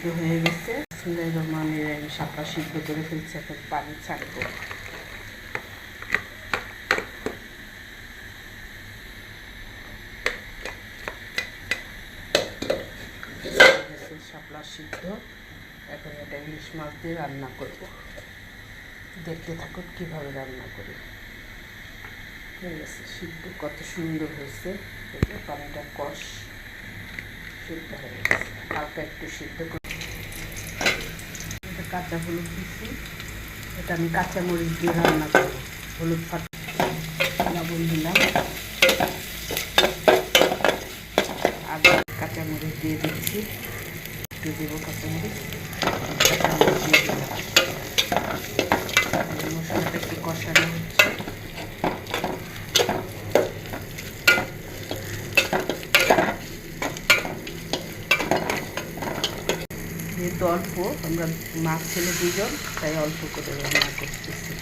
সিদ্ধ হয়ে গেছে। বিসমিল্লাহির রহমানির রহিম। শাপলা সিদ্ধ করে ফেলছি, এখন পানি ছাড়বো। শাপলা সিদ্ধ, এখন এটা ইলিশ মাছ দিয়ে রান্না করব। দেখতে থাকুন কীভাবে রান্না করি। হয়ে গেছে সিদ্ধ, কত সুন্দর হয়েছে। পানিটা কষ সিদ্ধ হয়ে গেছে, হালকা একটু সিদ্ধ করে এটা কাঁচা হলুদ দিচ্ছি। এটা আমি কাঁচামরিচ দিয়ে রান্না করব। হলুদ লবণ দিলাম, আদা কাঁচামরিচ দিয়ে দিচ্ছি, একটু দেবো কাঁচামরিচ দিয়ে দিলাম। মশলাটা একটু কষানো হচ্ছে। যেহেতু অল্প, আমরা মাছ ছিল 2 জন, তাই অল্প করে রান্না করতেছি।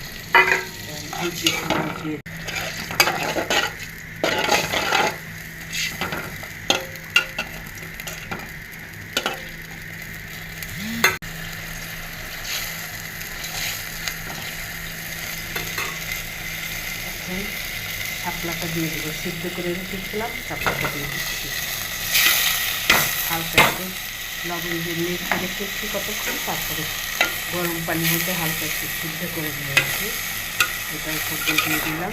শাপলাটা দিয়ে দেবো, সিদ্ধ করে রেখেছিলাম, শাপলাটা দিয়ে দিচ্ছি। হালকা একটু লবণ দিয়ে মেখে রেখেছি কতক্ষণ, তারপরে গরম পানি মধ্যে হালকা একটু সিদ্ধ করে নিয়েছি, এটা উপর দিয়ে দিলাম।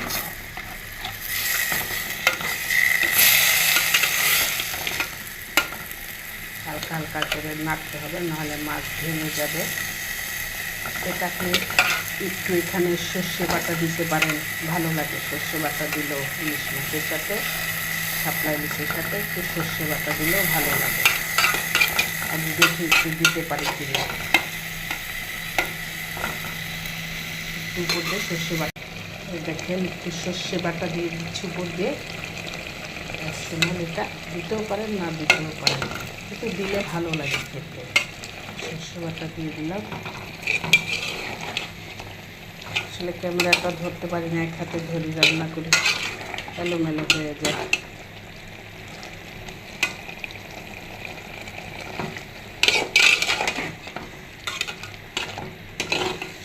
হালকা হালকা করে নাড়তে হবে, নাহলে মাছ ভেঙে যাবে। এটাকে একটু এখানে সর্ষে বাটা দিতে পারেন, ভালো লাগে। সর্ষে বাটা দিলেও ইলিশ মাছের সাথে, শাপলা ইলিশের সাথে একটু সর্ষে বাটা দিলেও ভালো লাগে। আমি দেখি একটু দিতে পারি কিনা। একটু উপর দিয়ে সর্ষে বাটা, দেখেন একটু সর্ষে বাটা দিয়ে দিচ্ছি উপর দিয়ে। অপশনাল, এটা দিতেও পারেন না দিতেও পারেন, কিন্তু দিলে ভালো লাগে খেতে। সর্ষে বাটা দিয়ে দিলাম। আসলে ক্যামেরাটা ধরতে পারি না, এক হাতে ধরি রান্না করি, এলোমেলো হয়ে যায়।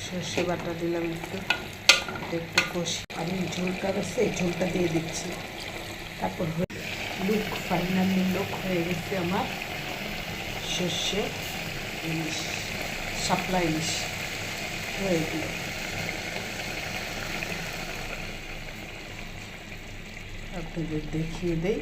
সর্ষে বাটা দিলাম একটু, একটু কষি। আমি ঝোলটা রয়েছে, এই ঝোলটা দিয়ে দিচ্ছি। তারপর ফাইনালি লুক হয়ে গেছে আমার সর্ষে ইলিশ, শাপলা ইলিশ হয়ে গেল। আপনাদের দেখিয়ে দেই।